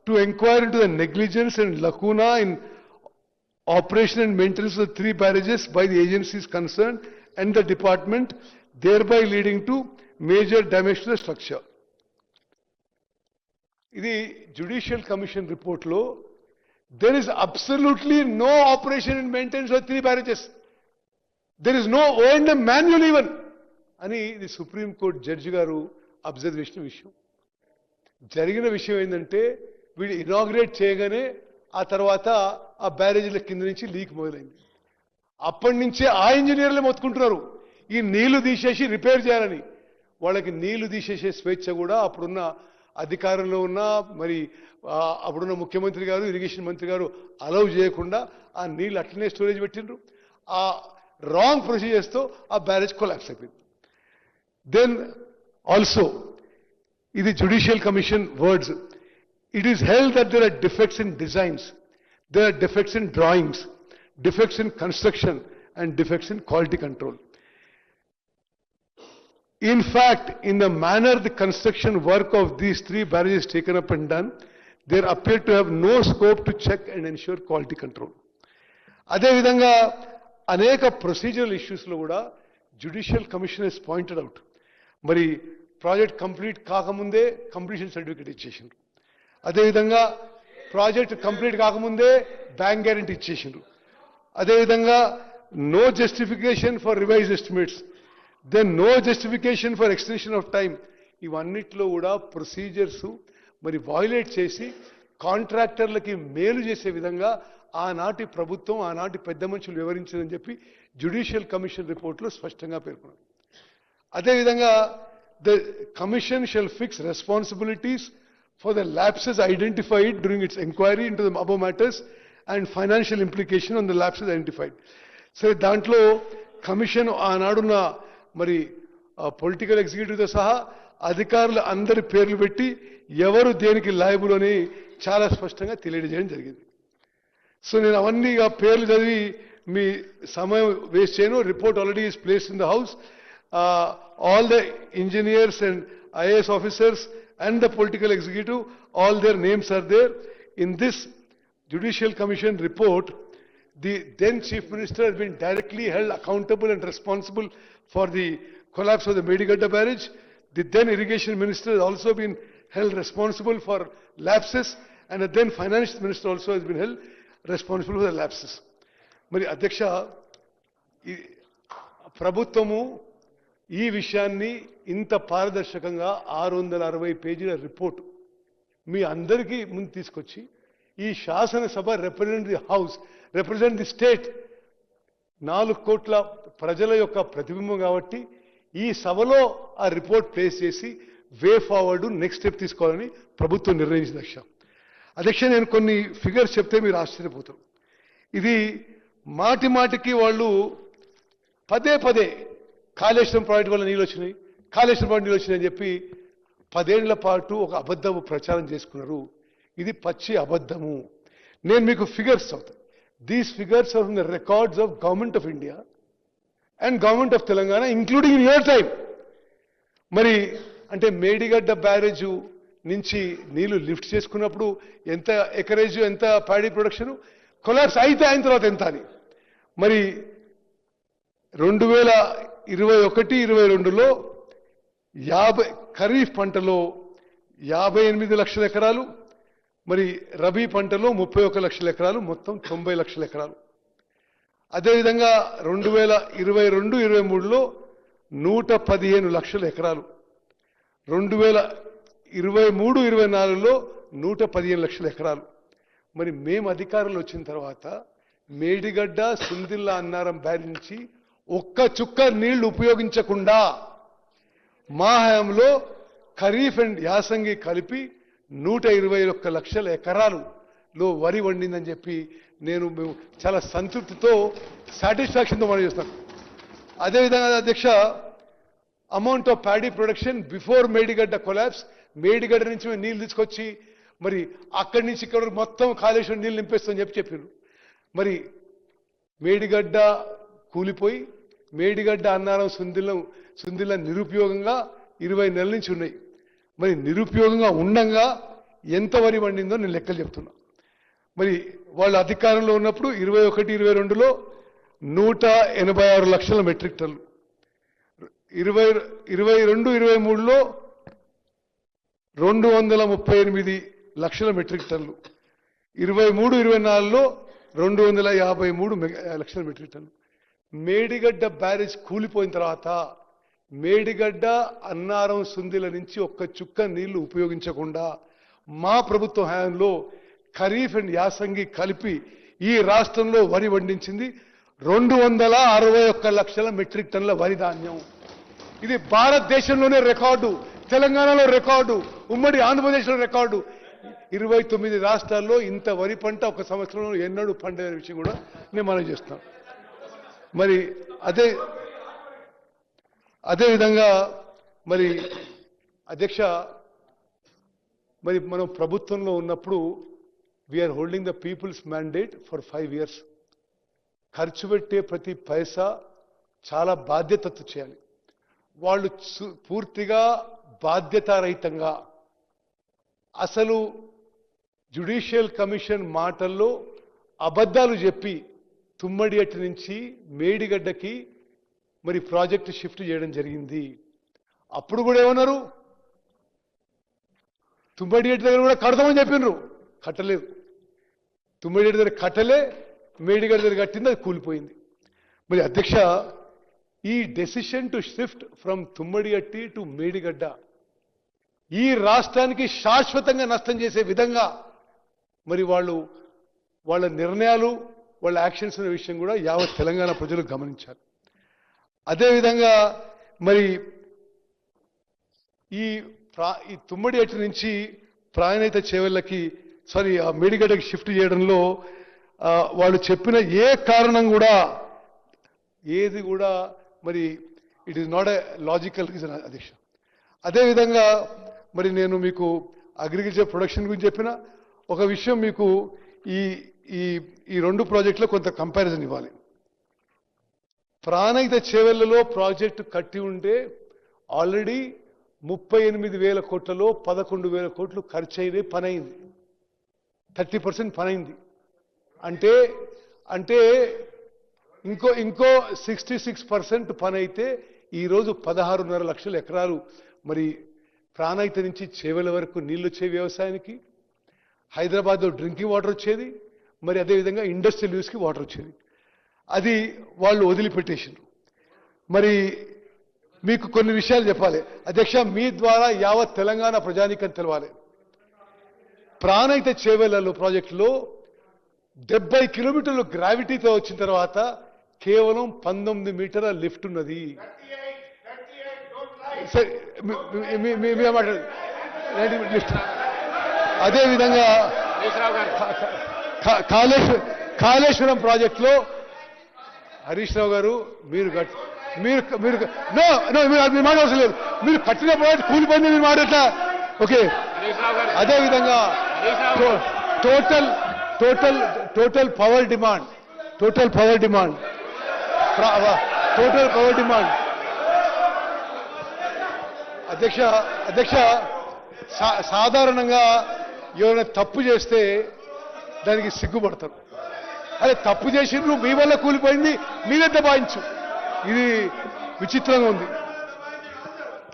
to inquire into the negligence and lacuna in operation and maintenance of the 3 barrages by the agencies concerned and the department, thereby leading to major damage to the structure. ఇది Judicial Commission report lo there is absolutely no operation and maintenance of 3 barrages. There is no O&M manual even అని ఇది supreme court judge గారు observe చేసిన విషయం. జరిగిన విషయం ఏంటంటే వీడు ఇనాగ్రేట్ చేయగానే ఆ తర్వాత ఆ బ్యారేజీల కింద నుంచి లీక్ మొదలైంది. అప్పటి నుంచే ఆ ఇంజనీర్లే మొత్తుకుంటున్నారు ఈ నీళ్లు తీసేసి రిపేర్ చేయాలని. వాళ్ళకి నీళ్లు తీసేసే స్వేచ్ఛ కూడా అప్పుడున్న అధికారంలో ఉన్న మరి అప్పుడున్న ముఖ్యమంత్రి గారు ఇరిగేషన్ మంత్రి గారు అలౌ చేయకుండా ఆ నీళ్లు అట్లనే స్టోరేజ్ పెట్టిండ్రు. ఆ రాంగ్ ప్రొసీజర్స్తో ఆ బ్యారేజ్ కొలాప్స్ అయిపోయింది. దెన్ ఆల్సో ఇది judicial commission words. It is held that there are defects in designs, there are defects in drawings, defects in construction and defects in quality control. In fact, in the manner the construction work of these 3 barrages taken up and done, there appear to have no scope to check and ensure quality control. Ade vidhanga aneka procedural issues lo kuda Judicial Commission has pointed out. Mari project complete kaakamunde completion certificate ichchesinడ్రు. అదేవిధంగా project complete కాకముందే bank guarantee ఇచ్చేసిండ్రు. అదేవిధంగా no justification for revise estimates, then no justification for extension of time. ఇవన్నిట్లో కూడా procedures మరి violate చేసి కాంట్రాక్టర్లకి మేలు చేసే విధంగా ఆనాటి ప్రభుత్వం ఆనాటి పెద్ద మనుషులు వివరించిందని చెప్పి జ్యుడిషియల్ కమిషన్ రిపోర్ట్లో స్పష్టంగా పేర్కొన్నారు. అదేవిధంగా the commission shall fix responsibilities for the lapses identified during its inquiry into the above matters and financial implication on the lapses identified. So dantlo commission aanaduna mari political executive tho saha adhikarulu andari perlu petti evaru deniki liable ani chaala spashtanga teliyajeyam jarigindi. So nenu avanni perlu chadivi మీ సమయం waste చేయను. Report already is placed in the house. All the engineers and IAS officers and the political executive, all their names are there. In this Judicial Commission report, the then Chief Minister has been directly held accountable and responsible for the collapse of the Medigadda barrage. The then Irrigation Minister has also been held responsible for lapses, and the then Finance Minister also has been held responsible for the lapses. Mari Adhyaksha, Prabhutvamu ఈ విషయాన్ని ఇంత పారదర్శకంగా 660 పేజీల report మీ అందరికీ ముందు తీసుకొచ్చి ఈ శాసనసభ represent the house, represent the state, 4 కోట్ల ప్రజల యొక్క ప్రతిబింబం కాబట్టి ఈ సభలో ఆ రిపోర్ట్ ప్లేస్ చేసి వే ఫార్వర్డ్ నెక్స్ట్ స్టెప్ తీసుకోవాలని ప్రభుత్వం నిర్ణయించింది. అధ్యక్ష నేను కొన్ని ఫిగర్స్ చెప్తే మీరు ఆశ్చర్యపోతారు. ఇది మాటి మాటికి వాళ్ళు పదే పదే కాళేశ్వరం ప్రాజెక్టు వల్ల నీళ్ళు వచ్చినాయి, కాళేశ్వరం ప్రాజెక్టు నీళ్ళు వచ్చినాయని చెప్పి 10 ఏళ్ల పాటు ఒక అబద్ధము ప్రచారం చేసుకున్నారు. ఇది పచ్చి అబద్ధము. నేను మీకు ఫిగర్స్ చదువుతాను. These figures are from the records of government of India and government of Telangana including in your time. మరి అంటే మేడిగడ్డ బ్యారేజ్ నుంచి నీళ్లు లిఫ్ట్ చేసుకున్నప్పుడు ఎంత ఎకరేజ్, ఎంత ప్యాడీ ప్రొడక్షన్, కొలాప్స్ అయిన తర్వాత ఎంత అని. మరి 2021-22లో ఖరీఫ్ పంటలో 58 లక్షల ఎకరాలు, మరి రబీ పంటలో 31 లక్షల ఎకరాలు, మొత్తం 90 లక్షల ఎకరాలు. అదేవిధంగా 2022-23లో 115 లక్షల ఎకరాలు, 2023-24లో 115 లక్షల ఎకరాలు. మరి మేము అధికారంలో వచ్చిన తర్వాత మేడిగడ్డ, సుందిల్లా, అన్నారం బ్యారేజ్ నుంచి ఒక్క చుక్క నీళ్లు ఉపయోగించకుండా మా హయాంలో ఖరీఫ్ అండ్ యాసంగి కలిపి 121 లక్షల ఎకరాలులో వరి వండిందని చెప్పి మేము చాలా సంతృప్తితో సాటిస్ఫాక్షన్తో మనం చేస్తాం. అదేవిధంగా అధ్యక్ష, amount of paddy production before Medigadda collapse, Medigadda నుంచి మేము నీళ్ళు తీసుకొచ్చి మరి అక్కడి నుంచి ఇక్కడ మొత్తం కాళేశ్వరం నీళ్ళు నింపేస్తామని చెప్పారు. మరి మేడిగడ్డ కూలిపోయి మేడిగడ్డ, అన్నారం, సుందిల్ల నిరుపయోగంగా 20 నెలల నుంచి ఉన్నాయి. మరి నిరుపయోగంగా ఉండంగా ఎంత వరి పండిందో నేను లెక్కలు చెప్తున్నా. మరి వాళ్ళు అధికారంలో ఉన్నప్పుడు 21-22లో 186 లక్షల మెట్రిక్ టన్నులు, 22-23లో 238 లక్షల మెట్రిక్ టన్నులు, 23-24లో 253 లక్షల మెట్రిక్ టన్నులు. మేడిగడ్డ బ్యారేజ్ కూలిపోయిన తర్వాత మేడిగడ్డ అన్నారం సుందిల నుంచి ఒక్క చుక్క నీళ్లు ఉపయోగించకుండా మా ప్రభుత్వ హయాంలో ఖరీఫ్ అండ్ యాసంగి కలిపి ఈ రాష్ట్రంలో వరి పండించింది 261 లక్షల మెట్రిక్ టన్నుల వరి ధాన్యం. ఇది భారతదేశంలోనే రికార్డు, తెలంగాణలో రికార్డు, ఉమ్మడి ఆంధ్రప్రదేశ్లో రికార్డు. 29 రాష్ట్రాల్లో ఇంత వరి పంట ఒక సంవత్సరంలో ఎన్నడూ పండిన విషయం కూడా నేను మనం చేస్తున్నాను. మరి అదే విధంగా మరి అధ్యక్ష, మరి మనం ప్రభుత్వంలో ఉన్నప్పుడు we are holding the people's mandate for 5 years. ఖర్చు పెట్టే ప్రతి పైసా చాలా బాధ్యతతో చేయాలి. వాళ్ళు పూర్తిగా బాధ్యతారహితంగా అసలు జ్యుడిషియల్ కమిషన్ మాటల్లో అబద్ధాలు చెప్పి తుమ్మడిగట్టు నుంచి మేడిగడ్డకి మరి ప్రాజెక్టు షిఫ్ట్ చేయడం జరిగింది. అప్పుడు కూడా ఏమన్నారు, తుమ్మడిగట్టు దగ్గర కూడా కడతామని చెప్పినారు, కట్టలేదు. తుమ్మడిగట్టు దగ్గర కట్టలే, మేడిగడ్డ దగ్గర కట్టింది, అది కూలిపోయింది. మరి అధ్యక్ష, ఈ decision to shift from Tummidihatti to Medigadda ఈ రాష్ట్రానికి శాశ్వతంగా నష్టం చేసే విధంగా మరి వాళ్ళ నిర్ణయాలు, వాళ్ళ యాక్షన్స్ అనే విషయం కూడా యావత్ తెలంగాణ ప్రజలు గమనించాలి. అదేవిధంగా మరి ఈ తుమ్మడిగట్టు నుంచి ప్రాణహిత చేవెళ్ళకి ఆ మేడిగడ్డకి షిఫ్ట్ చేయడంలో వాళ్ళు చెప్పిన ఏ కారణం కూడా ఏది కూడా మరి it is not a logical reason అధ్యక్ష. అదేవిధంగా మరి నేను మీకు అగ్రికల్చర్ ప్రొడక్షన్ గురించి చెప్పిన ఒక విషయం మీకు ఈ 2 ప్రాజెక్టులో కొంత కంపారిజన్ ఇవ్వాలి. ప్రాణహిత చేవెళ్లలో ప్రాజెక్టు కట్టి ఉంటే ఆల్రెడీ 38,000 కోట్లలో 11,000 కోట్లు ఖర్చు అయిన పని అయింది, 30% పని అయింది. అంటే ఇంకో 66% పని అయితే ఈరోజు 16.5 లక్షల ఎకరాలు మరి ప్రాణహిత నుంచి చేవెళ్ళ వరకు నీళ్ళు వచ్చే వ్యవసాయానికి, హైదరాబాద్లో డ్రింకింగ్ వాటర్ వచ్చేది, మరి అదేవిధంగా ఇండస్ట్రియల్ యూస్కి వాటర్ వచ్చేది. అది వాళ్ళు వదిలిపెట్టేసారు. మరి మీకు కొన్ని విషయాలు చెప్పాలి అధ్యక్ష, మీ ద్వారా యావత్ తెలంగాణ ప్రజానీకం తెలవాలి. ప్రాణహిత చేవెళ్లలో ప్రాజెక్టులో 70 కిలోమీటర్లు గ్రావిటీతో వచ్చిన తర్వాత కేవలం 19 మీటర్ల లిఫ్ట్ ఉన్నది. అదేవిధంగా కాళేశ్వరం ప్రాజెక్టులో హరీష్ రావు గారు మీరు మాట అవసరం లేదు, మీరు కట్టిన ప్రాజెక్ట్ కూలిపోయింది, మీరు మాట ఎట్లా? ఓకే. అదేవిధంగా టోటల్ పవర్ డిమాండ్ అధ్యక్ష సాధారణంగా ఎవరైనా తప్పు చేస్తే దానికి సిగ్గుపడతారు. అదే తప్పు చేసిండ్రు, మీ వల్ల కూలిపోయింది, మీరే దబాయించు. ఇది విచిత్రంగా ఉంది.